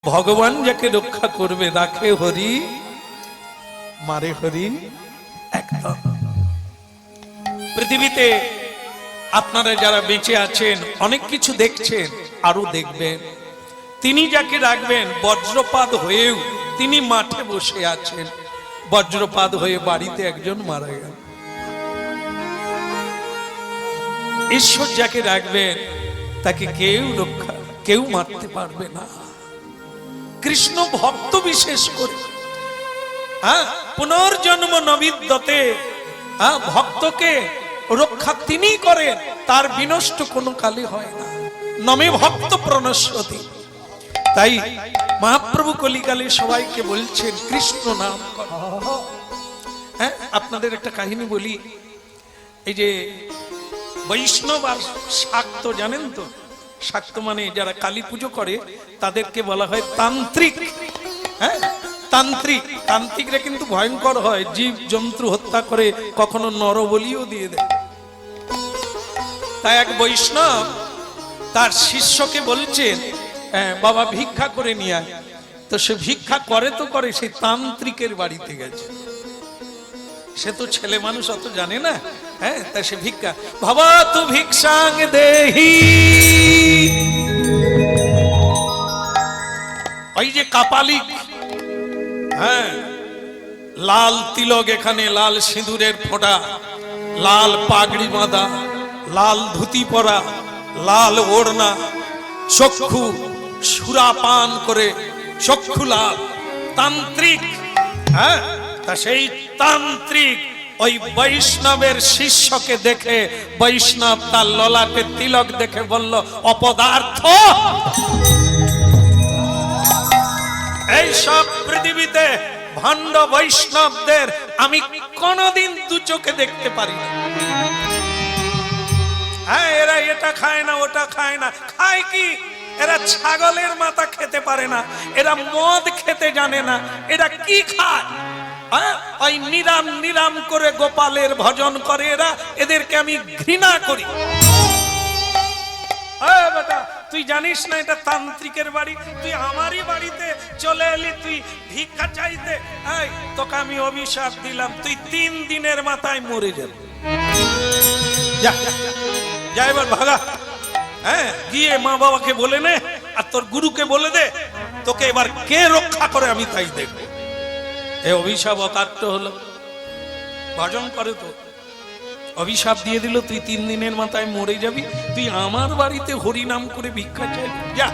ভগবান যাকে রক্ষা করবে, রাখে হরি মারে হরি। একদম পৃথিবীতে আপনারা যারা বেঁচে আছেন অনেক কিছু দেখছেন, আরো দেখবেন। তিনি যাকে রাখবেন বজ্রপাত হয়েও তিনি মাঠে বসে আছেন, বজ্রপাত হয়ে বাড়িতে একজন মারা গেল। ঈশ্বর যাকে রাখবেন তাকে কেউ মারতে পারবে না। কৃষ্ণ ভক্ত বিশেষ করে পুনর্জন্ম নবিদ্যতে, ভক্তকে রক্ষা তিনি করেন, তার বিনষ্ট কোনো কালে হয় না। নমে ভক্ত প্রণশ্যতি। তাই মহাপ্রভু কলিকালে সবাইকে বলছেন কৃষ্ণ নাম করো। আপনাদের একটা কাহিনী বলি। এই যে বৈষ্ণব আর শাক্ত জানেন তো? শাক্ত মানে যারা কালী পুজো করে তাদেরকে বলা হয় তান্ত্রিক। তান্ত্রিক, তান্ত্রিকরা কিন্তু ভয়ঙ্কর হয়, জীব জন্তু হত্যা করে, কখনো নরবলিও দিয়ে দেয়। তাই এক বৈষ্ণব তার শিষ্যকে বলছেন বাবা ভিক্ষা করে নিয়ে আয়। তো সে ভিক্ষা করে তো করে, সেই তান্ত্রিকের বাড়িতে গেছে। সে তো ছেলে মানুষ, অত জানে না। তা সে ভিক্ষা, বাবা তু ভিক্ষাং দেহি। ওই যে কাপালিক, লাল তিলক, এখানে লাল সিঁদুরের ফোঁটা, লাল পাগড়ি বাঁধা, লাল ধুতি পরা, লাল ওড়না, চক্ষু সুরাপান করে, চক্ষু লাল, তান্ত্রিক। তা সেই তান্ত্রিক ওই বৈষ্ণবের শিষ্যকে দেখে, বৈষ্ণব তার ললাটে তিলক দেখে বলল, অপদার্থ। এইসব পৃথিবীতে ভণ্ড বৈষ্ণবদের আমি কোনদিন দু চোখে দেখতে পারি না। এরা এটা খায় না, ওটা খায় না। খায় কি? এরা ছাগলের মাথা খেতে পারে না, এরা মদ খেতে জানে না। এরা কি খায়? ওই নিরাম নিরাম করে গোপালের ভজন করে এরা। এদেরকে আমি ঘৃণা করি। বেটা, তুই জানিস না এটা তান্ত্রিকের বাড়ি? তুই আমারই বাড়িতে চলে এলি, তুই ভিক্ষা চাইতে। তোকে আমি অভিশাপ দিলাম, তুই 3 দিনের মাথায় মরে যাবি। যা এবার ভাগা। গিয়ে মা বাবাকে বলে নে, আর তোর গুরুকে বলে দে, তোকে এবার কে রক্ষা করে আমি তাই দেখবো। এই অভিশাপ অকাট্য হলো। ভজন করে তো অভিশাপ দিয়ে দিল, তুই 3 দিনের মাথায় মরে যাবি। তুই আমার বাড়িতে হরিনাম করে ভিক্ষা চাইবি? যা।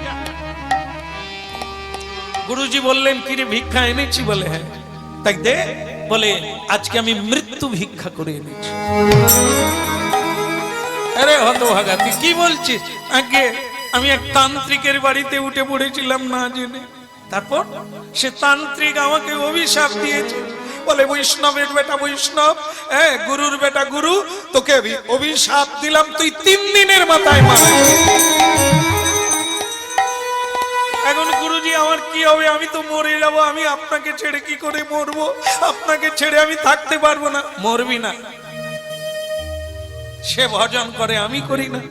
গুরুজি বললেন, কিরে ভিক্ষা এনেছি? বলে হ্যাঁ। তাই দে। বলে আজকে আমি মৃত্যু ভিক্ষা করে এনেছি। আরে হতভাগা, তুই কি বলছিস? আগে আমি এক তান্ত্রিকের বাড়িতে উঠে পড়েছিলাম না জেনে। তারপর সে তান্ত্রিক আমাকে অভিশাপ দিয়েছে। বলে বৈষ্ণবের বেটা বৈষ্ণব, গুরুর বেটা গুরু, তোকে অভিশাপ দিলাম, তুই 3 দিনের মাথায় মারা যাবি। এখন গুরুজি আমার কি হবে? আমি তো মরে যাব। আমি আপনাকে ছেড়ে কি করে মরবো? আপনাকে ছেড়ে আমি থাকতে পারবো না। মরবি না। সে ভজন করে, আমি করি না।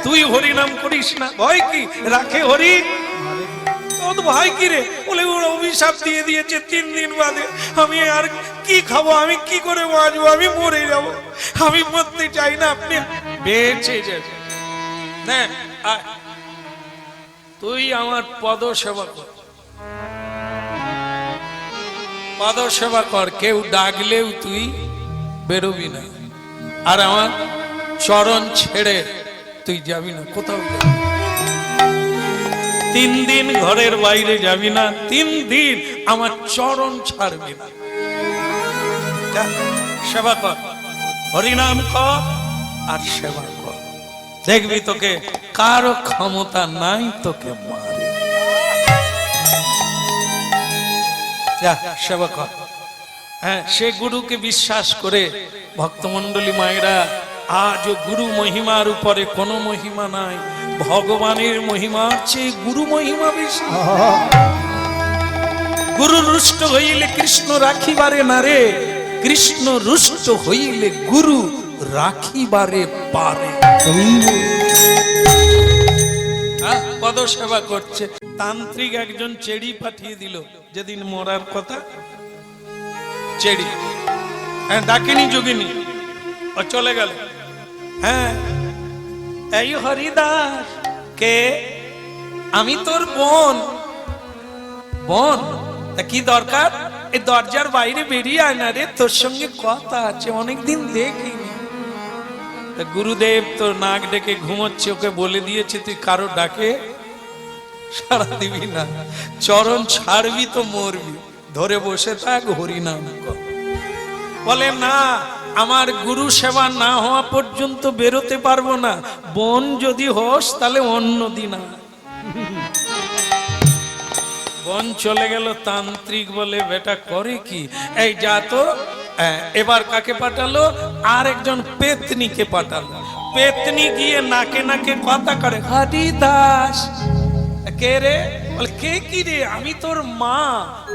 তুই হরিনাম করিস না, ভয় কি? রাখে হরি ভয় কি রে? বলে অভিশাপ দিয়ে দিয়েছে 3 দিন বাদে। আমি আর কি খাবো? আমি কি করে বাঁচবো? আমি মরে যাব। আমি মরতে চাই না, আপনি বেঁচে যাবেন। তুই আমার পদ সেবা কর, পদ সেবা কর। কেউ ডাকলেও তুই বেরোবি না, আর আমার চরণ ছেড়ে তুই যাবি না কোথাও। 3 দিন ঘরের বাইরে যাবি না, 3 দিন আমার চরণ ছাড়বি না। সেবা কর, হরিনাম কর আর সেবা কর। দেখবি তোকে কারো ক্ষমতা নাই তোকে মারে। যা সেবা কর। সে গুরুকে বিশ্বাস করে ভক্তমন্ডলী মায়েরা, আজও গুরু মহিমার উপরে কোনো মহিমা নাই। ভগবানের মহিমার চেয়ে গুরু মহিমা বেশি। গুরু রুষ্ট হইলে কৃষ্ণ রাখিবারে না রে, কৃষ্ণ রুষ্ট হইলে গুরু রাখিবারে পারে। পদ সেবা করছে। তান্ত্রিক একজন চেড়ি পাঠিয়ে দিল যেদিন মরার কথা, চেড়ি, হ্যাঁ ডাকিনি যোগিনী, ও চলে গেল। হ্যাঁ এই হরিদাস কে? আমি তোর বোন। বোন? তা কি দরকার? এই দরজার বাইরে বেরিয়ে আয় না রে, তোর সঙ্গে কথা আছে, অনেকদিন দেখিনি। গুরুদেব তোর নাক ডেকে ঘুমোচ্ছে, ওকে বলে দিয়েছে তুই কারো ডাকে সারা দিবি না, চরণ ছাড়বি তো মরবি, ধরে বসে থাক হরিনাম কর। বলে না, আমার গুরু সেবা না হওয়া পর্যন্ত বেরোতে পারবো না, বোন যদি হোস তাহলে অন্য দিন। বোন চলে গেল। তান্ত্রিক বলে বেটা করে কি? এই যা তো। এবার কাকে পাঠালো? আর একজন পেতনিকে পাঠালো। পেতনি গিয়ে নাকে নাকে কথা করে, হরিদাস কে রে? বলে কে কি রে? আমি তোর মা,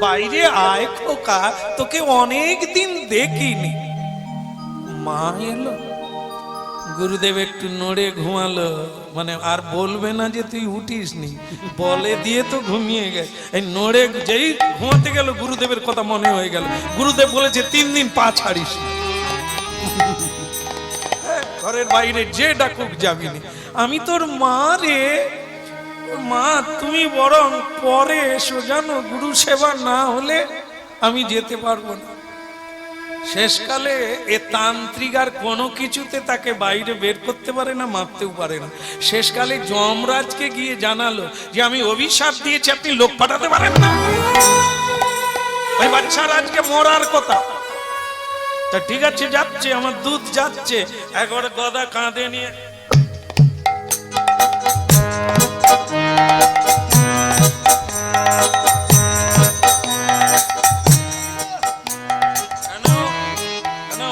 বাইরে আয় খোকা, তোকে অনেক দিন দেখিনি। মা এলো। গুরুদেব একটু নড়ে ঘুমালো, মানে আর বলবে না যে তুই উঠিস নি, বলে দিয়ে তো ঘুমিয়ে গেছে। এই নড়ে যেই ঘুমাতে গেল গুরুদেবের কথা মনে হয়ে গেল। গুরুদেব বলেছে 3 দিন পা ছাড়িস। ঘরের বাইরে যে ডাকুক যাবি না। আমি তোর মা রে। মা তুমি বরং পরে এসো, জানো গুরু সেবা না হলে আমি যেতে পারবো না। শেষকালে এ তান্ত্রিক আর কোনো কিছুতে তাকে বাইরে বের করতে পারে না, মারতেও পারে না। শেষকালে যমরাজকে গিয়ে জানালো যে আমি অভিশাপ দিয়েছি, আপনি লোক পাঠাতে পারেন না, ওই বাচ্চার আজকে মরার কথা। তা ঠিক আছে যাচ্ছে, আমার দুধ যাচ্ছে। একবার গদা কাঁধে নিয়ে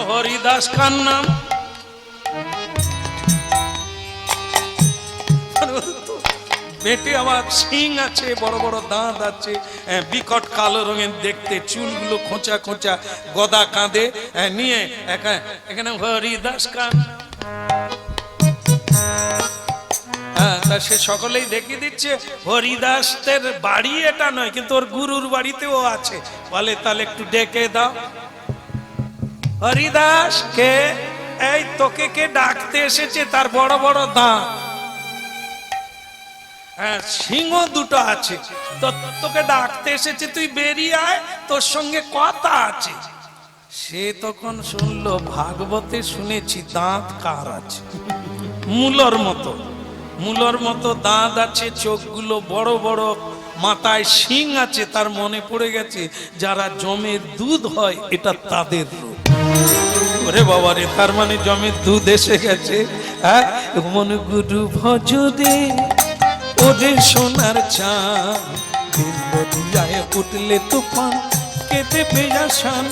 হরিদাস খান নাম, বেটে আবার শিং আছে, বড় বড় দাঁত আছে, বিকট কালো রঙের দেখতে, চুলগুলো খোঁচা খোঁচা, গদা কাঁধে নিয়ে এখানে হরিদাস খান। হ্যাঁ, তা সে সকলেই দেখিয়ে দিচ্ছে হরিদাসের বাড়ি এটা নয়, কিন্তু ওর গুরুর বাড়িতেও আছে। বলে তাহলে একটু ডেকে দাও। হরিদাস কে? এই তোকে কে ডাকতে এসেছে, তার বড় বড় দাঁত, সিংহ দুটো আছে, তোকে ডাকতে এসেছে, তুই বেরিয়ে আয়, তোর সঙ্গে কথা আছে। সে তখন শুনলো ভাগবতে শুনেছি দাঁত কার আছে, মূলর মতো, মূলর মতো দাঁত আছে, চোখগুলো বড় বড়, মাথায় শিং আছে। তার মনে পড়ে গেছে যারা জমের দুধ হয় এটা তাদের রূপ। ওরে বাবা রে, তার মানে জমের দুধ এসে গেছে। হ্যাঁ, মন গুরু ভজরে ওরে সোনার চাঁদ, দিল্লায় উঠলে তুফান, কেটে পেয়াসান,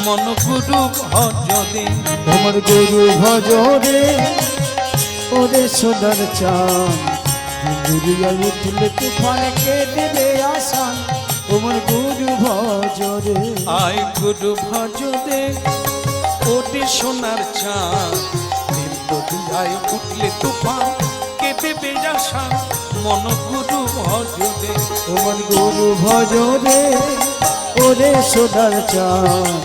মন গুরু ভজরে, তোমার গুরু ভজরে ওরে সোনার চাঁদ, দিল্লায় উঠলে তুফান, কেটে পেয়াসান, তোমার গুরু ভজরে। আয় গুরু ভজরে ওরে সোনার চাঁদ, দিল্লায় উঠলে তুফান, কেটে পেয়াসান, মন গুরু ভজরে। তোমার গুরু ভজরে ওরে সোনার চাঁদ,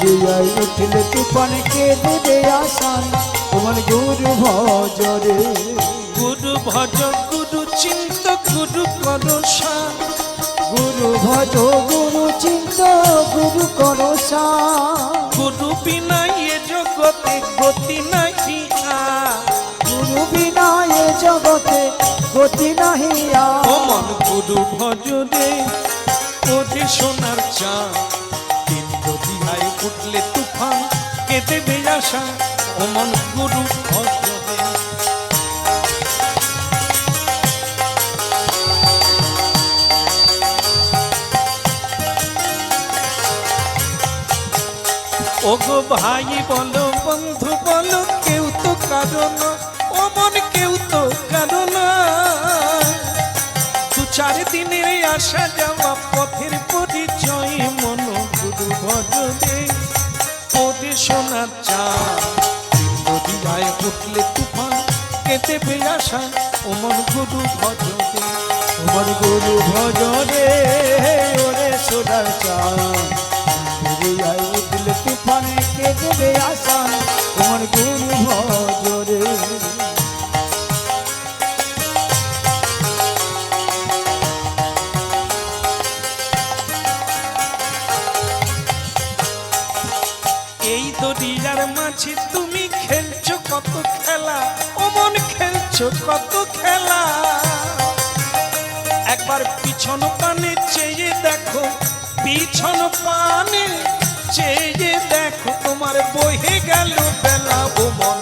দিল্লায় উঠলে তুফান, কেটে পেয়াসান, তোমার গুরু ভজরে। গুরু ভজ গুরু চিন্ত গুরু করসান, গুরু ভজ গুরু চিন্ত গুরু করসান, গুরু বিনা এ জগতে গতি নাহি আর, গুরু বিনা এ জগতে গতি নাহি আর। ও মন গুরু ভজরে ওরে সোনার চাঁদ, দিন দদিয়ায় উঠলে তুফান, কেটে বেয়াসা, ও মন গুরু ভজরে। ও গো ভাই বলো, বন্ধু বলো, কেউ তো কারণ, ও মন কেউ তো কারণ। 2-4 দিনের আসা যাওয়া পথের পরিচয়, মন গুরু ভজরে ওরে সোনার চাঁদ, নদীয়ায় উঠলে তুফান, কেটে দেবে আশা ওমন গুরু ভজনে তোমার গুরু ভজনে ওরে সোনার চাঁদ ফিরিয়ায় উঠলে তুফানে কে দেবে আসান তোমার গুরু ভজনে এই দরিয়ার মাঝে তুমি খেলছো কত খেলা ওমন খেলছো কত খেলা একবার পিছন পানে চেয়ে দেখো পিছন পানে চেয়ে দেখো তোমার বহে গেল বেলা ওমন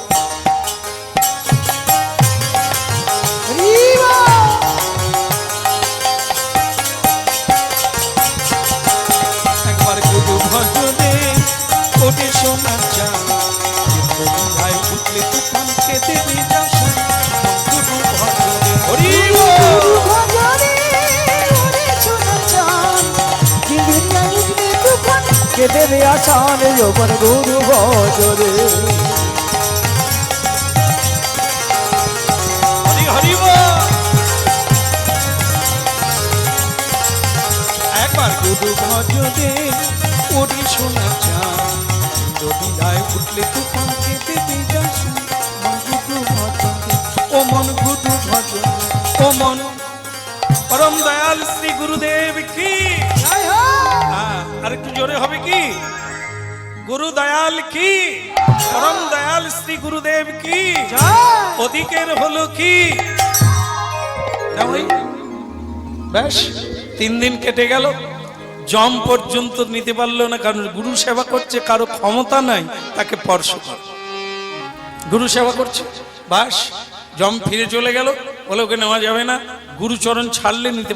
একবার গুরু ভজনে ওরে সোনার চাঁদ ভাই উঠলে তুফান খেতে যাসা গুরু ভজনে হরি গুরু ভজনে ওরে সোনার চাঁদ ফিরিয়ায় উঠলে তুফানে কে দেবে আসান তোমার গুরু ভজনে হরি হরি একবার গুরু ভজনে ওরে সোনার চাঁদ যদি যায় উঠলে তুফান খেতে যাসা গুরু ভজনে ও মন গুরু ভজনে ও মন পরম দয়াল শ্রী গুরুদেব কি আর একটু জোরে হবে কি গুরু দয়াল কি পরম দয়াল শ্রী গুরুদেব কি ওদিকের হলো কি না ভাই ব্যাস 3 দিন কেটে গেল জম পর্যন্ত নিতে পারলো না কারণ গুরু সেবা করছে কারো ক্ষমতা নাই তাকে স্পর্শ করে গুরু সেবা করছে বাস জম ফিরে চলে গেল বলে ওকে নেওয়া যাবে না গুরুচরণ ছাড়লে নিতে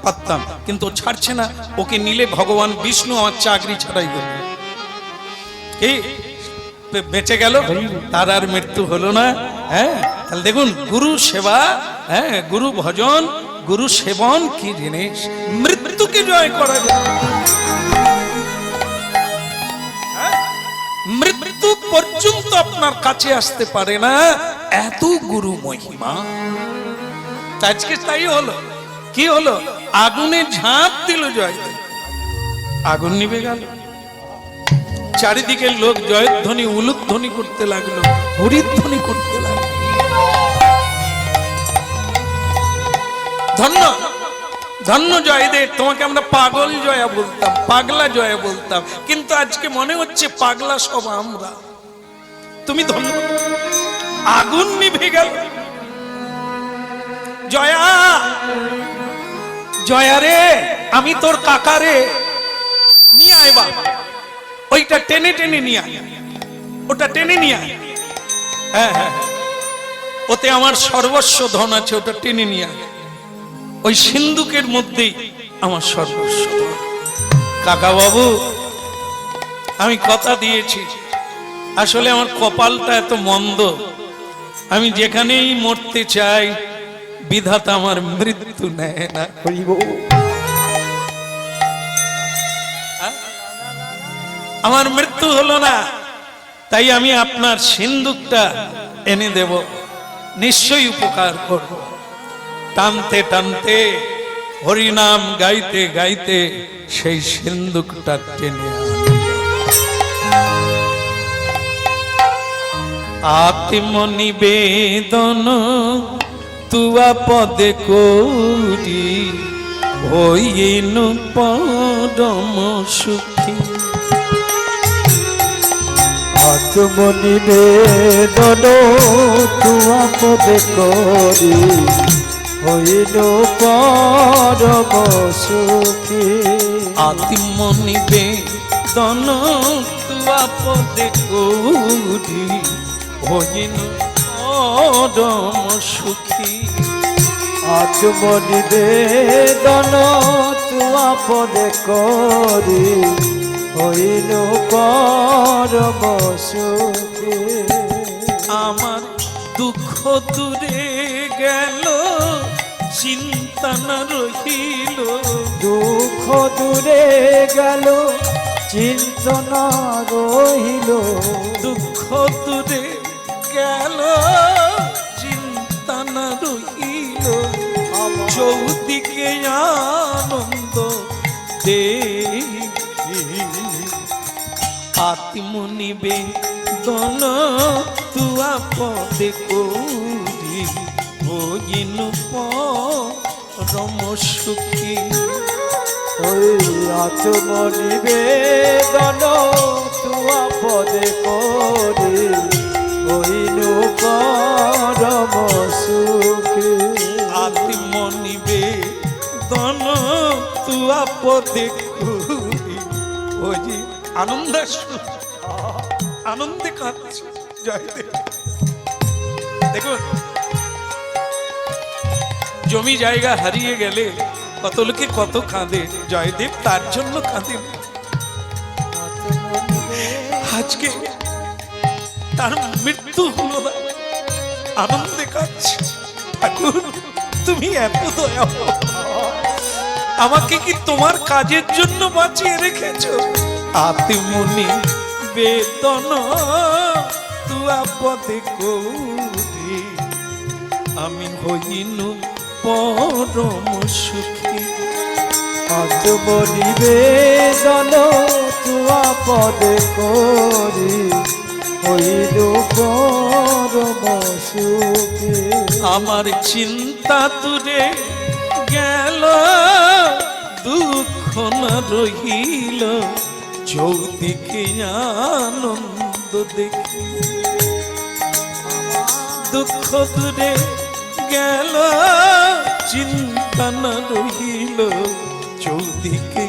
পারতাম কিন্তু ও ছাড়ছে না ওকে নিলে ভগবান বিষ্ণু আমার চাকরি ছাড়াই করবে কি বেঁচে গেল তার আর মৃত্যু হলো না হ্যাঁ তাহলে দেখুন গুরু সেবা হ্যাঁ গুরু ভজন গুরু সেবন কি জিনিস মৃত্যুকে জয় করা যায় মৃত্যু পর্যন্ত আপনার কাছে আসতে পারে না এত গুরু মহিমা আজকে তাই হলো কি হলো আগুনে ঝাঁপ দিল জয় আগুন নিভে গেল চারিদিকে লোক জয়ধ্বনি উলুধ্বনি করতে লাগলো হরিধ্বনি করতে লাগলো ধন্য ধন্য জয়দেব তোমাকে আমরা পাগল জয়া বলতাম পাগলা জয়া বলতাম কিন্তু আজকে মনে হচ্ছে পাগলা সব আমরা তুমি ধন্য আগুন নিভে গেল জয়া জয়া রে আমি তোর কাকা রে নিয়ে আয় বাবা ওইটা টেনে টেনে নিয়ে আয় ওটা টেনে নিয়ে আয় হ্যাঁ হ্যাঁ ওতে আমার সর্বস্ব ধন আছে ওটা টেনে নিয়ে আয় ওই সিন্ধুকের মধ্যেই আমার সর্বস্ব ধন কাকা বাবু আমি কথা দিয়েছি আসলে আমার কপালটা এত মন্দ আমি যেখানেই মরতে চাই বিধাতা আমার মৃত্যু নেয় না আমার মৃত্যু হলো না তাই আমি আপনার সিন্ধুকটা এনে দেব নিশ্চয়ই উপকার করব টানতে টানতে হরিনাম গাইতে গাইতে সেই সিন্ধুকটা টেনে আত্মনিবেদন তুয়া পদে করি হইনু পরম সুখী আত্মনিবেদন তুয়া পদে করি হইল পরম সুখী আত্মনিবেদন তুয়া পদে করি হইনু পরম সুখী আত্মনিবেদন তুয়া পদে করি হইল পরম সুখী আমার দুঃখ দূরে গেল চিন্তা না রহিল দুঃখ দূরে গেল চিন্তনা রহিল দুঃখ দূরে গেল চিন্তা চৌদিকে আনন্দ দেখি আত্মনিবেদন তুয়া পদে করি হইনু পরম সুখী। ওই আত্মনিবেদন তুয়া পদে করি হইনু পরম সুখী। আত্মনিবেদন তুয়া পদে করি ওই যে আনন্দে কাঁদছে জয়দেব। দেখুন জমি জায়গা হারিয়ে গেলে কত লোকে কত কাঁদে, জয়দেব তার জন্য কাঁদেন। আজকে তার মৃত্যু হলো না, আনন্দে কাঁদছে। ঠাকুর তুমি এত দয়া, আমাকে কি তোমার কাজের জন্য বাঁচিয়ে রেখেছো? আত্মনি বেদন তুয়া পদে করি আমি হইনু পরম সুখী। আত্মনিবেদন তুয়া পদে করি হইনু পরম সুখী। আমার চিন্তা তুরে গেল দুঃখ না রহিল চৌদিকে আনন্দ দেখি। দুঃখ দূরে গেল চিন্তা না রহিল চৌদিকে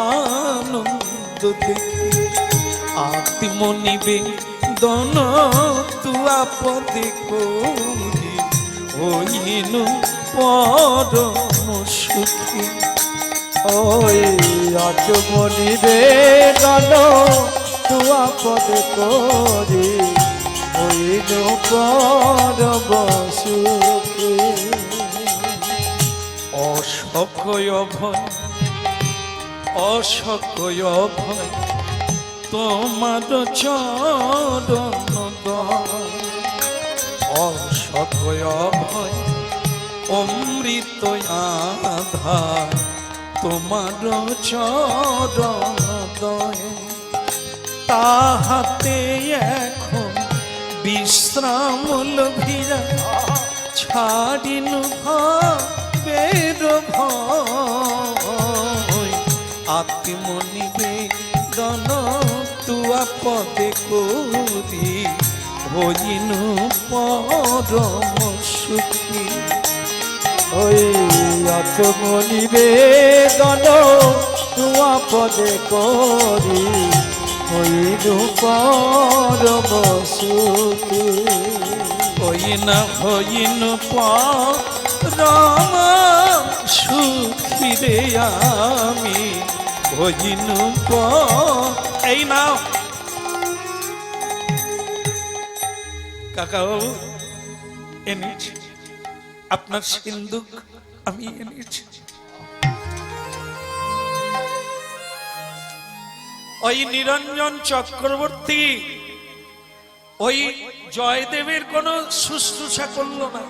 আনন্দ দেখি। আত্মনিবেদন তুয়া পদে করি হইনু পরম সুখী। ওই আত্মনিবেদন তুয়া পদে করি হইনু পরম সুখী। অসকয় ভয় অসকয় ভয় তোমার চরণ দয়। অসকয় ভয় অমৃত আধার তোমার চরণ দয়। তাহাতে এখন বিশ্রাম লভিয়া ছাড়িনু বের ভয়। আত্মনিবেদন তুয়া পদে করি হইনু পরম সুখী। ওই আত্মনিবেদন তুয়া পদে করি হইনু পরম সুখী। হইনু পরম সুখী রে আমি হইনু এই নাও কাকা বাবু এনেছি আপনার সিন্দুক, আমি এনেছি। ওই নিরঞ্জন চক্রবর্তী ওই জয়দেবের কোনো শুশ্রূষা করলো না,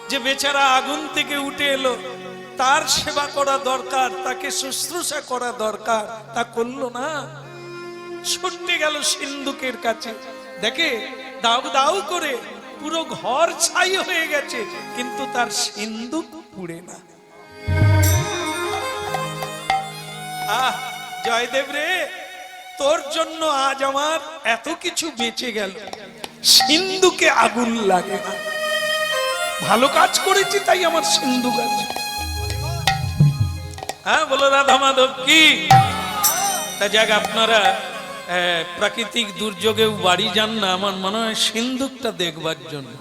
যে বেচারা আগুন থেকে উঠে এলো তার সেবা করা দরকার, তাকে শুশ্রূষা করা দরকার, তা করলো না। ছুটে গেল সিন্দুকের কাছে, দেখে দাউ দাউ করে পুরো ঘর ছাই হয়ে গেছে, কিন্তু তার সিন্দুক পুড়ে না। আহ জয়দেব রে, তোর জন্য আজ আমার এত কিছু বেঁচে গেল, সিন্দুকে আগুন লাগে না। ভালো কাজ করেছি তাই আমার সিন্দুক আছে। হ্যাঁ বলো রাধা মাধব কি। তা যাক, আপনারা প্রাকৃতিক দুর্যোগেও বাড়ি যান না, আমার মনে হয় সিন্দুকটা দেখবার জন্য।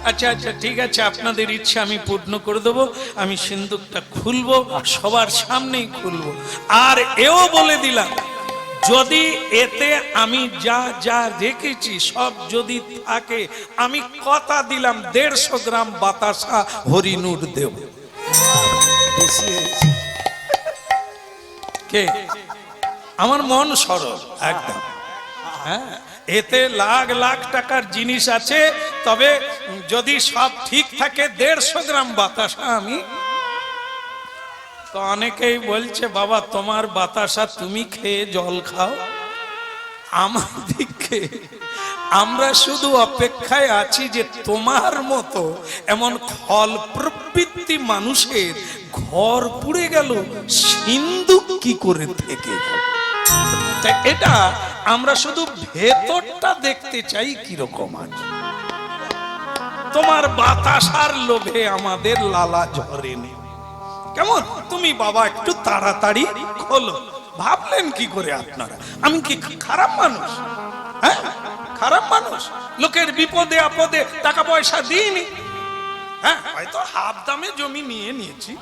আচ্ছা আচ্ছা ঠিক আছে, আপনাদের ইচ্ছা আমি পূর্ণ করে দেবো। আমি সিন্দুকটা খুলবো, সবার সামনেই খুলবো। আর এও বলে দিলাম, যদি এতে আমি যা যা রেখেছি সব যদি থাকে, আমি কথা দিলাম 150 গ্রাম বাতাসা হরিনুর দেব। কে? আমার মন সরল একদম। হ্যাঁ, এতে লাখ লাখ টাকার জিনিস আছে, তবে যদি সব ঠিক থাকে 150 গ্রাম বাতাসা আমি, তো অনেকেই বলছে বাবা তোমার বাতাসা তুমি খেয়ে জল খাও, আমাদিকে আমরা শুধু অপেক্ষায় আছি যে তোমার মতো এমন ফল প্রবৃত্তি মানুষের ঘর পুড়ে গেল, সিন্ধুক কি করে থেকে গেল। তাই এটা আমরা শুধু ভেতরটা দেখতে চাই কিরকম আছে। তোমার বাতাসার লোভে আমাদের লালা ঝরেনি। কেমন তুমি বাবা একটু তাড়াতাড়ি খোলো। ভাবলেন কি করে আপনারা আমি কি খারাপ মানুষ? হ্যাঁ, খারাপ মানুষ। লোকের বিপদে আপদে টাকা পয়সা দিইনি। হ্যাঁ, হয়তো হাফ দামে জমি নিয়ে নিয়েছি।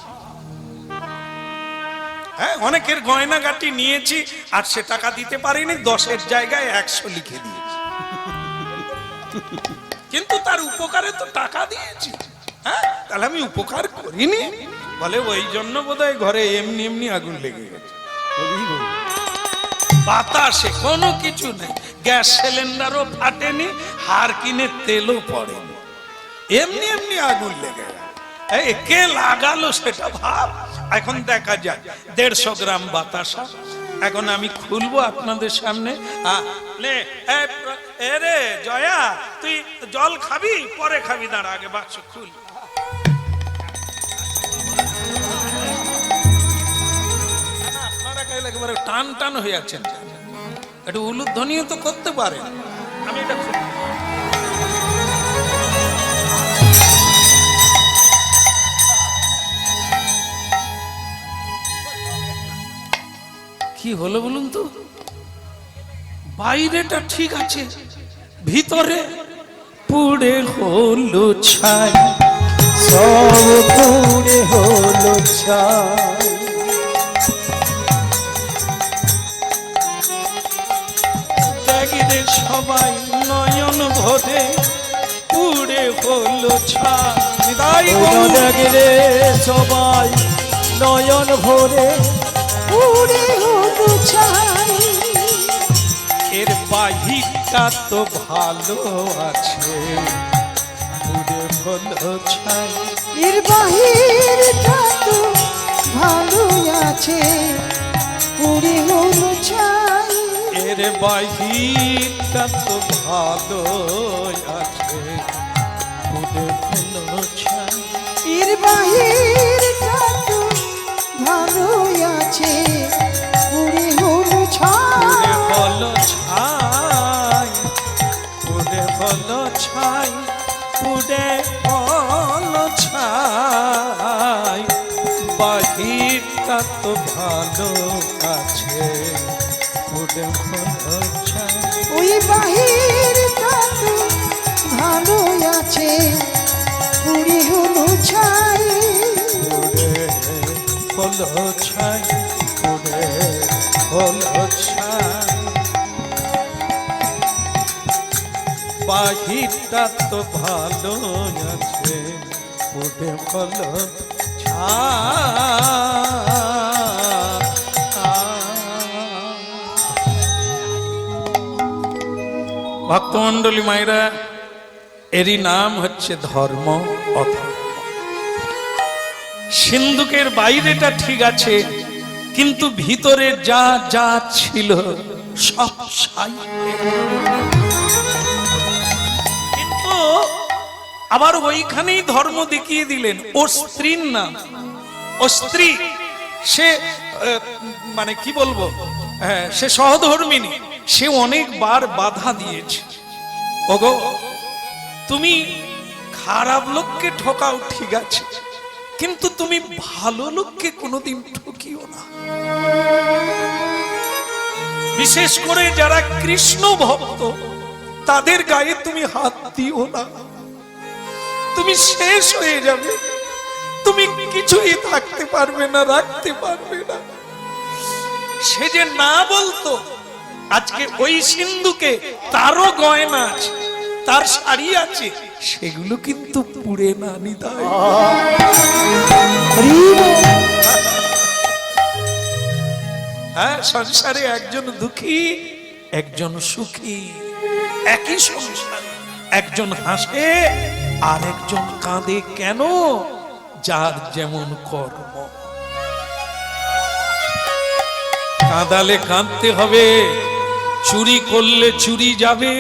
হ্যাঁ, অনেকের গয়নাগাটি নিয়েছি আর সে টাকা দিতে পারিনি, 10-এর জায়গায় 100 লিখে দিয়েছি। কিন্তু তার উপকারে তো টাকা দিয়েছি। হ্যাঁ, তাহলে আমি উপকার করিনি বলে ওই জন্য বোধহয় ঘরে এমনি এমনি আগুন লেগে গেছে। বাতাসে কোনো কিছু নেই, গ্যাস সিলিন্ডারও ফাটেনি, হার কিনে তেলও পড়েনি, এমনি এমনি আগুন লেগে গেল। এই কে লাগালো সেটা ভাব। এখন দেখা যায় 150 গ্রাম বাতাসা এখন আমি খুলবো আপনাদের সামনে। রে জয়া, তুই জল খাবি? পরে খাবি, দাঁড়া আগে বাক্স খুল। আপনারা কাইলে একেবারে টান টান হয়ে আছেন, একটু উলুধ্বনিও তো করতে পারে। আমি এটা কি হলো বলুন তো? বাইরেটা ঠিক আছে, ভিতরে পুড়ে হলো ছাই, সব পুড়ে হলো ছাই। ত্যাগীদের সবাই নয়ন ভরে পুড়ে হলো ছাই। ত্যাগীরে সবাই নয়ন ভরে পুড়ে হলো ছাই। এর বাহিরটা তো ভালো আছে, পুড়ে হলো ছাই। এর বাহিরটা তো ভালো আছে, পুড়ে হলো ছাই। এর বাহিরটা তো ভালো আছে, পুড়ে হলো ছাই। এর বাহিরটা তো ভালো আছে, পুড়ে হলো ছাই। পুড়ে হলো ছাই, পুড়ে হলো ছাই। বাহিরটা তো ভালো আছে, পুড়ে হলো ছাই। ওই বাহিরটা তো ভালো আছে, পুড়ে হলো ছাই। পুড়ে হলো ছাই, পুড়ে হলো ছাই। বাহিরটা তো ভালো আছে, পুড়ে হলো ভক্তমন্ডলী মায়েরা, এরই নাম হচ্ছে ধর্ম অধর্ম। সিন্ধুকের বাইরেটা ঠিক আছে, কিন্তু ভিতরে যা যা ছিল সব ছাই। কিন্তু আবার ওইখানেই ধর্ম দেখিয়ে দিলেন। ও স্ত্রীর নাম, ও স্ত্রী, সে মানে কি বলবো, সে সহধর্মিনী, সে অনেকবার বাধা দিয়েছে। ওগো, তুমি খারাপ লোককে ঠকাও ঠিক আছে, কিন্তু তুমি ভালো লোককে কোনোদিন ঠকিও না। বিশেষ করে যারা কৃষ্ণ ভক্ত তাদের গায়ে তুমি হাত দিও না, তুমি শেষ হয়ে যাবে, তুমি কিছুই থাকতে পারবে না, রাখতে পারবে না। সে যে না বলতো, আজকে ওই সিন্ধুকে তারও গয়না আছে, তার শাড়ি আছে, সেগুলো কিন্তু পুড়ে না নিতাই। হ্যাঁ, সংসারে একজন দুঃখী একজন সুখী, একই সংসার, একজন হাসে আরেকজন কাঁদে কেন? যার যেমন কর্ম। কাঁদালে কাঁদতে হবে, চুরি করলে চুরি যাবে,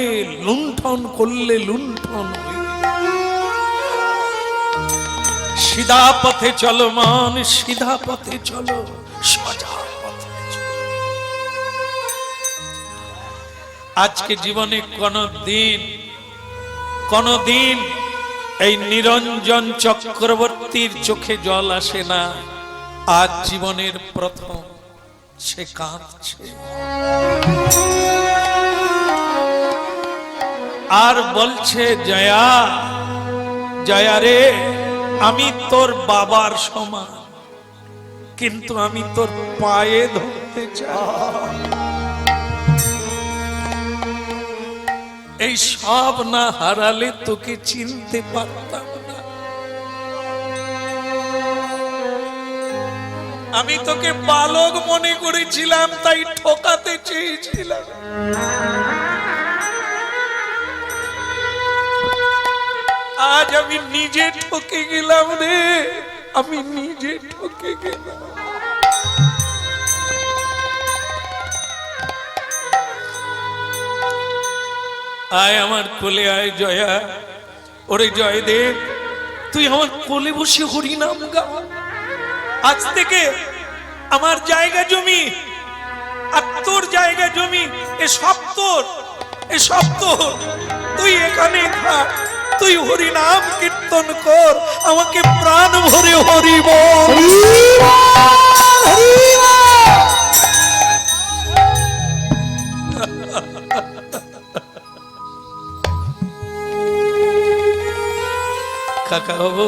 লুণ্ঠন করলে লুণ্ঠন হইবে। সিধা পথে চলো মান, সিধা পথে চলো, সোজা পথে চলো। আজকে জীবনে কোনদিন এই নিরঞ্জন চক্রবর্তীর চোখে জল আসে না। আজ জীবনের প্রথম সে কাঁদছে, আর বলছে জয়া, জয়া রে, আমি তোর বাবার সমান, কিন্তু আমি তোর পায়ে ধরতে চাই। এই সব না হারালে তোকে চিনতে পারতাম না। আমি তোকে বালক মনে করেছিলাম, তাই ঠকাতে চেয়েছিলাম। আজ আমি নিজে ঠকে গেলাম রে, আমি নিজে ঠকে গেলাম। আয় আমার কোলে আয় জয়া। ওরে জয়দেব, তুই আমার কোলে বসে হরিনাম গা। আজ থেকে আমার জায়গা জমি আর তোর জায়গা জমি, এসব তোর, এসব তোর। তুই এখানে থাক, তুই হরিনাম কীর্তন কর, আমাকে প্রাণ ভরে হরি বল। কাকা বাবু,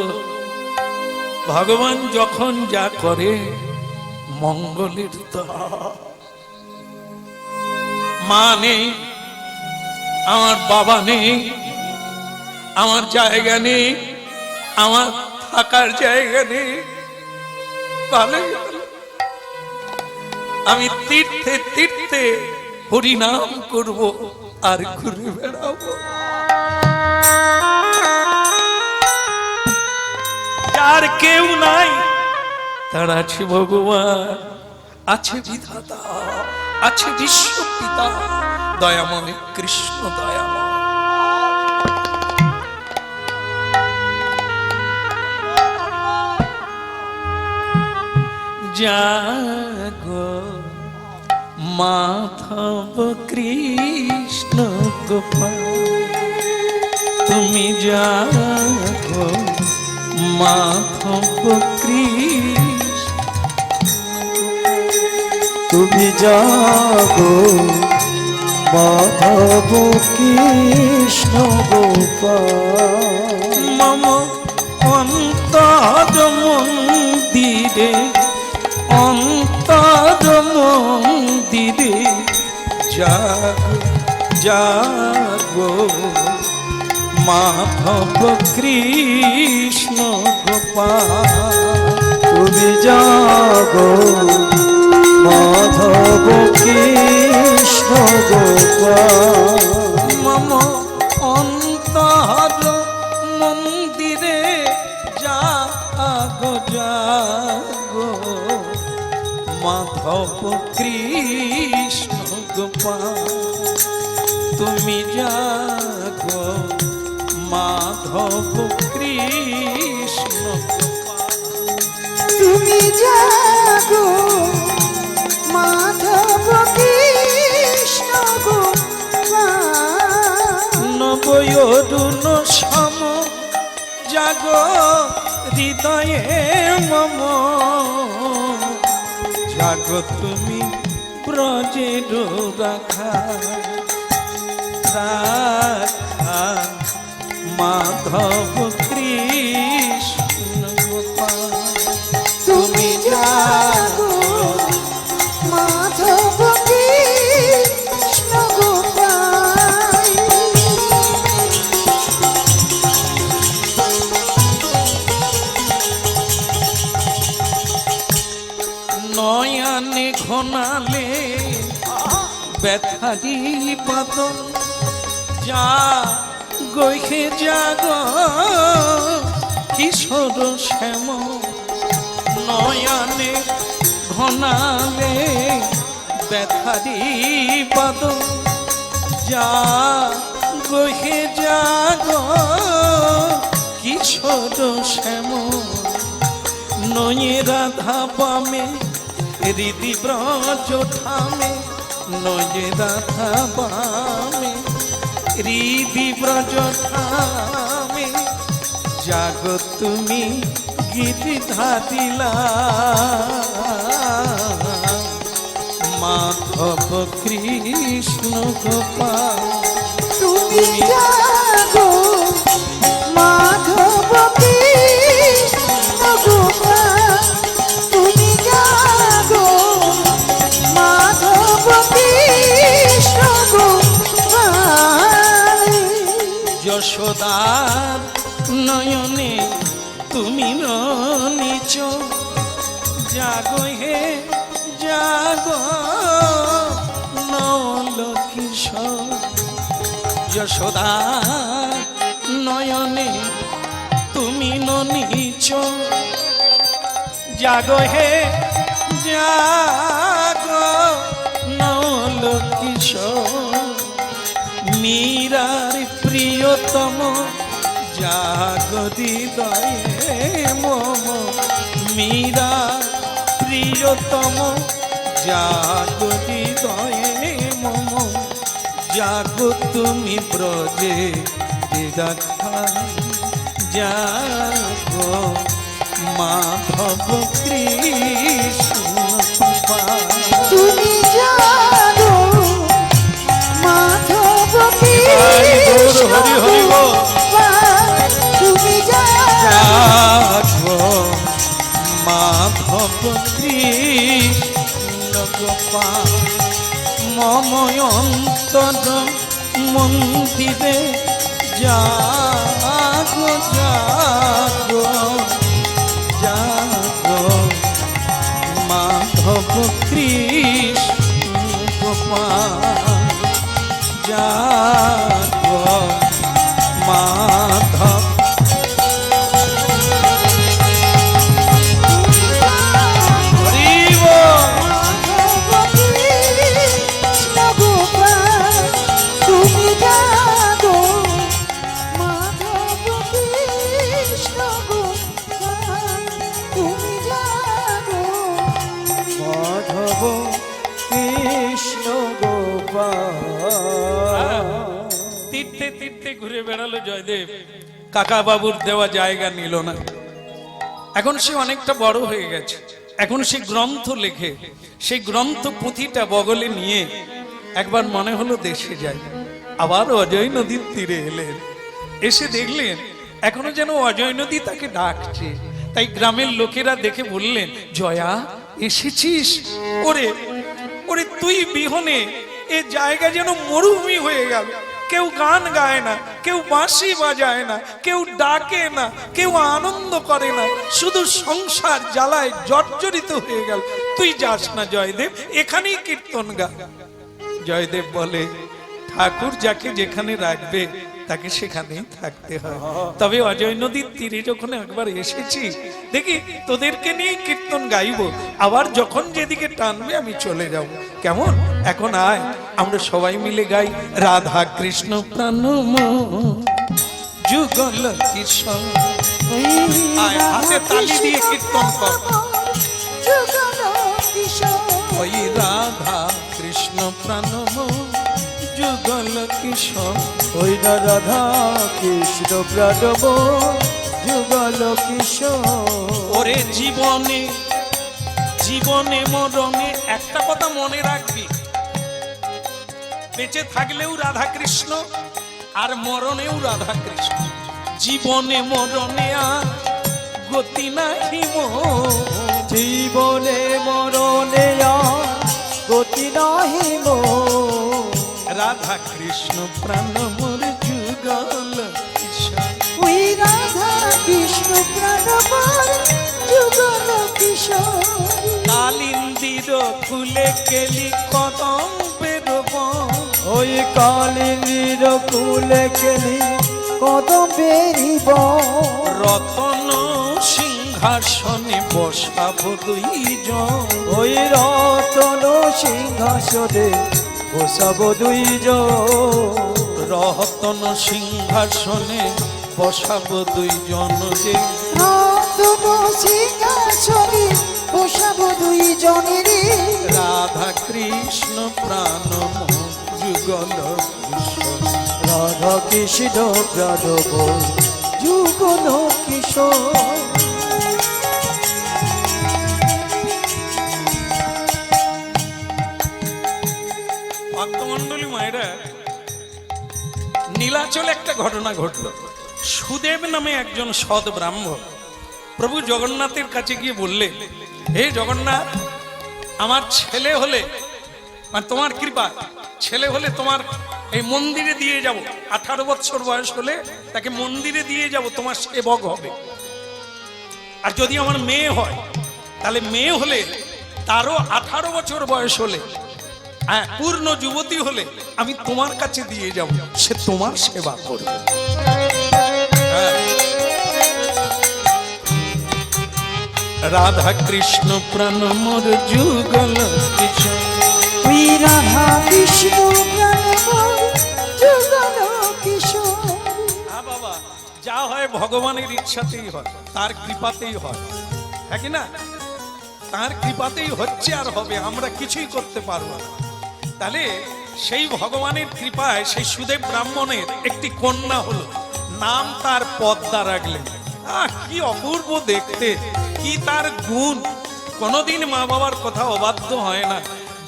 ভগবান যখন যা করে মঙ্গলের তো। মা নেই, আমার বাবা নেই, আমার জায়গা নেই, আমার থাকার জায়গা নেই, ভালোই হলো। আমি তীর্থে তীর্থে হরিনাম করব আর ঘুরে বেড়াবো। যার কেউ নাই, তার আছে ভগবান, আছে বিধাতা, আছে বিশ্বপিতা দয়াময় কৃষ্ণ দয়াময়। জাগো মাধব কৃষ্ণ গোপাল, তুমি জাগো মাধব কৃষ্ণ, তুমি জাগো মাধব কৃষ্ণ গোপাল। মম অন্তর মন্দিরে, অন্তর মন্দিরে জাগো জাগো মাধব কৃষ্ণ গোপাল। তুমি জাগো মাধব কৃষ্ণ গোপাল। মম অন্তর মন্দিরে জাগো জাগো মাধব কৃষ্ণ গোপাল। তুমি জাগো মাধব কৃষ্ণ গোপাল। তুমি জাগো মাধব কৃষ্ণ গোপাল। নবয়রুণ সম জাগো হৃদয়ে মম, জাগো তুমি ব্রজের রাখা রাখা মাধব কৃষ্ণ গোপাল। তুমি জাগো মাধব কৃষ্ণ গোপাল। নয়নে ঘনালে ব্যথারি বদন, যা গহে জাগ কিশোর শ্যাম নয়নে ঘনালে ব্যথারি পাদ যা গহে জাগ কিশোর শ্যাম নয়ে রাধা পামে হৃদি ব্রজ ঠামে নয়ে রাধা পামে হৃদি ব্রজ ঠামে জাগ তুমি গীতি ধাদিলা মাধব কৃষ্ণ গোপাল তুমি জাগো মাধব কৃষ্ণ গোপাল তুমি জাগো মাধব কৃষ্ণ গোপাল যশোদার নয়নে তুমি নিচ জাগো হে জাগো নল কিশোর যশোদার নয়নে তুমি নিচ জাগো হে জাগো নল কিশোর মীরার প্রিয়তম জাগো হৃদয়ে মম মীরা প্রিয়তম জাগো হৃদয়ে মম জাগো তুমি ব্রজে রাখা জাগো মাধব কৃষ্ণ গোপাল তুমি জাগো মাধব কৃষ্ণ হরি হরি বল। গোপাল তুমি জাগো মাধব কৃষ্ণ গোপাল মম অন্তর মন্দিরে জাগো জাগো জাগো মাধব কৃষ্ণ গোপাল জাগো মাধব মাধব কৃষ্ণ গোপাল তীর্থে তীর্থে ঘুরে বেড়ালো জয়দেব কাকা বাবুর দেওয়া জায়গা নিল না এখন সে অনেকটা বড় হয়ে গেছে এখন সে গ্রন্থ লেখে সেই গ্রন্থ পুঁথিটা বগলে নিয়ে একবার মনে হলো দেশে যাই আবার অজয় নদীর তীরে এলেন এসে দেখলেন এখনো যেন অজয় নদী তাকে ডাকছে তাই গ্রামের লোকেরা দেখে বললেন জয়া এসেছিস ওরে ওরে তুই বিহনে এ জায়গা যেন মরুভূমি হয়ে গেল কেউ গান গায় না কেউ বাঁশি বাজায় না কেউ ডাকে না কেউ আনন্দ করে না শুধু সংসার জ্বালায় জর্জরিত হয়ে গেল তুই যাস না জয়দেব এখানেই কীর্তন গা জয়দেব বলে ঠাকুর যাকে যেখানে রাখবে তাকে সেখানেই থাকতে হয় তবে অজয় নদীর তীরে যখন একবার এসেছি দেখি তোদেরকে নিয়ে কীর্তন গাইবো আবার যখন যেদিকে টানবে আমি চলে যাব কেমন এখন আয় আমরা সবাই মিলে গাই রাধা কৃষ্ণ প্রাণম যুগল কিশোর আয় হাতে তালি দিয়ে কীর্তন কর ওই রাধা কৃষ্ণ প্রাণম যুগল কিশোর ওই না রাধা কৃষ্ণ প্রাণব যুগল কিশোর ওরে জীবনে জীবনে মরণে একটা কথা মনে রাখবি বেঁচে থাকলেও রাধা কৃষ্ণ আর মরণেও রাধা কৃষ্ণ জীবনে মরণে আর গতি নাহি মোর জীবনে মরণে আর গতি নাহি মোর রাধা কৃষ্ণ প্রাণ মোর যুগল কিশোর ওই রাধা কৃষ্ণ প্রাণবর যুগল কিশোর কালিন্দির ফুলে কেলি কদম বেরব ওই কালিনীর কুলে কেলি কদম্বেরিব রতন সিংহাসনে বসাব দুইজন, ওই রতন সিংহাসনে বসাব দুইজন, রতন সিংহাসনে বসাব দুইজন রে, রতন সিংহাসনে বসাব দুইজনেরে, রাধা কৃষ্ণ প্রাণ যুগল কিশোর। রাধা কৃষ্ণ প্রাণব যুগল কিশোর। ভক্তমন্ডলী মায়েরা, নীলাচলে একটা ঘটনা ঘটলো। সুদেব নামে একজন সৎ ব্রাহ্মণ প্রভু জগন্নাথের কাছে গিয়ে বললেন, হে জগন্নাথ, আমার ছেলে হলে, মানে তোমার কৃপা, ছেলে হলে তোমার এই মন্দিরে দিয়ে যাব, 18 বছর বয়স হলে তাকে মন্দিরে দিয়ে যাব, তোমার সেবক হবে। আর যদি আমার মেয়ে হয়, তাহলে মেয়ে হলে তারও 18 বছর বয়স হলে, হ্যাঁ, পূর্ণ যুবতী হলে আমি তোমার কাছে দিয়ে যাব, সে তোমার সেবা করবে। রাধা কৃষ্ণ প্রাণ মোর যুগল কিশোর, তুই রাধা কৃষ্ণ প্রাণব যুগল কিশোর। হ্যাঁ বাবা, যা হয় ভগবানের ইচ্ছাতেই হয়, তার কৃপাতেই হয়, হ্যাঁ কি না? তার কৃপাতেই হচ্ছে আর হবে, আমরা কিছুই করতে পারবো না। তাহলে সেই ভগবানের কৃপায় সেই সুদেব ব্রাহ্মণের একটি কন্যা হলো, নাম তার পদ্মা রাখলেন। কি অপূর্ব দেখতে, কি তার গুণ! কোনোদিন মা বাবার কথা অবাধ্য হয় না,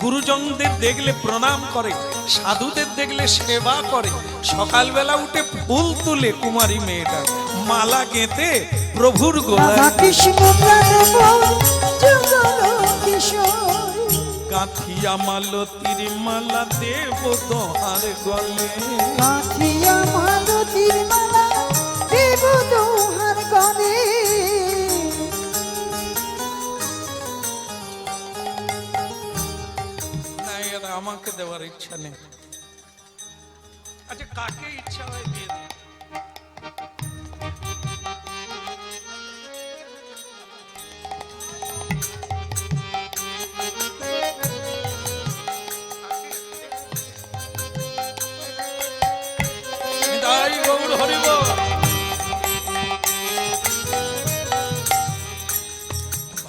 গুরুজনদের দেখলে প্রণাম করে, সাধুদের দেখলে সেবা করে, সকালবেলা উঠে ফুল তুলে কুমারী মেয়েটা, মালা গেঁথে প্রভুর রাধা গলায় কৃষ্ণ প্রাণব যুগল কিশোর, গাঁথিয়া মালতীর মালা দেব দোহার গলে, কাঠিয়া মালতীর মালা দেব দোহার গলে। না এরা আমাকে দেওয়ার ইচ্ছা নেই। আচ্ছা, কাকে ইচ্ছা হয় দিয়ে দিই। নিতাই গৌর হরি বল।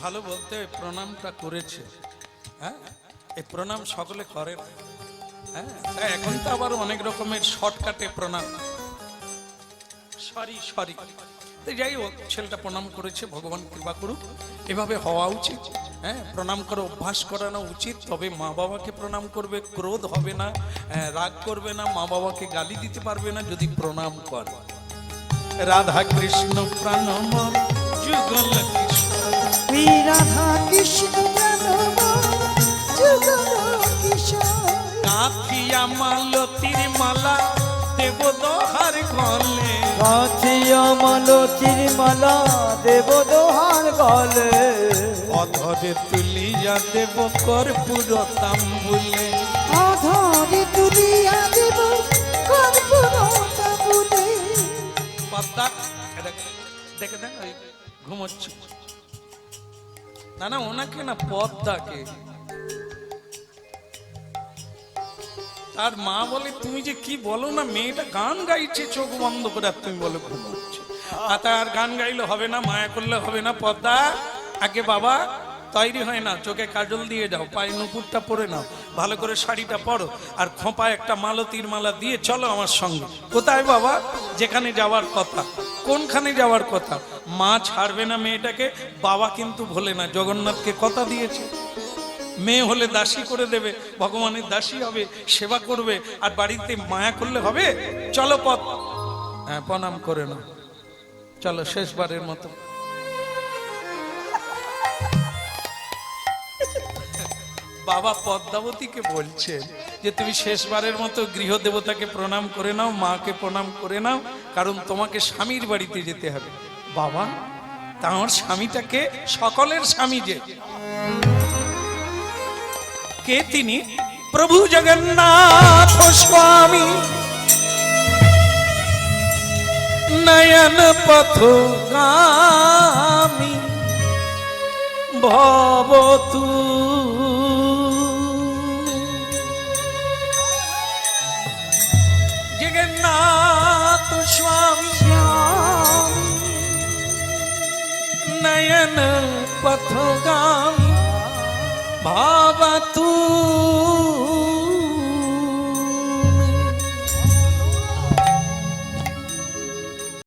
ভালো বলতে প্রণামটা করেছে, হ্যাঁ, এই প্রণাম সকলে করে না, হ্যাঁ, তাই এখন তো আবার অনেক রকমের শর্টকাটে প্রণাম, সরি সরি। যাই হোক, ছেলেটা প্রণাম করেছে, ভগবান কৃপা করুক, এভাবে হওয়া উচিত। হ্যাঁ, প্রণাম করে অভ্যাস করানো উচিত, তবে মা বাবাকে প্রণাম করবে, ক্রোধ হবে না, রাগ করবে না, মা বাবাকে গালি দিতে পারবে না যদি প্রণাম করে। রাধা কৃষ্ণ প্রাণ মোর যুগল কিশোর, তুই রাধা কৃষ্ণ প্রাণব যুগল কিশোর, কাঁথিয়া মালতীর মালা দেব দোহার গলে, কাঠিয়া মালতীর মালা দেব দোহার গলে, অধরে তুলিয়া দেব কর্পূর তাম্বুলে, আধারে তুলিয়া দেব কর্পূর তাম্বুলে। পদ্মা, এটা দেখে দেন, ওই ঘুমোচ্ছে। না না, ওনাকে না, পদ্মাকে। তার মা বলে, তুমি যে কি বলো না, মেয়েটা গান গাইছে চোখ বন্ধ করে, আর তুমি বলো ঘুমোচ্ছে। আর তার গান গাইলে হবে না, মায়া করলে হবে না। পদ্মা, আগে বাবা তৈরি হয় না, চোখে কাজল দিয়ে যাও, পায়ে নুপুরটা পরে নাও, ভালো করে শাড়িটা পরো, আর খোঁপায় একটা মালতীর মালা দিয়ে চলো আমার সঙ্গে। কোথায় বাবা? যেখানে যাওয়ার কথা। কোনখানে যাওয়ার কথা? মা ছাড়বে না মেয়েটাকে, বাবা কিন্তু ভোলে না, জগন্নাথকে কথা দিয়েছে, মেয়ে হলে দাসী করে দেবে, ভগবানের দাসী হবে, সেবা করবে, আর বাড়িতে মায়া করলে হবে? চলো পথ, হ্যাঁ, প্রণাম করে না, চলো শেষবারের মতো। বাবা পদ্মাবতীকে বলছেন যে তুমি শেষবারের মতো গৃহ দেবতাকে প্রণাম করে নাও, মাকে প্রণাম করে নাও, কারণ তোমাকে স্বামীর বাড়িতে যেতে হবে। বাবা, তাঁর স্বামীটাকে, সকলের স্বামী যে কে? তিনি প্রভু জগন্নাথ স্বামী। নয়ন পথগামী ভব তু জগন্নাথ স্বামী নয়ন পথগামী ভাব তু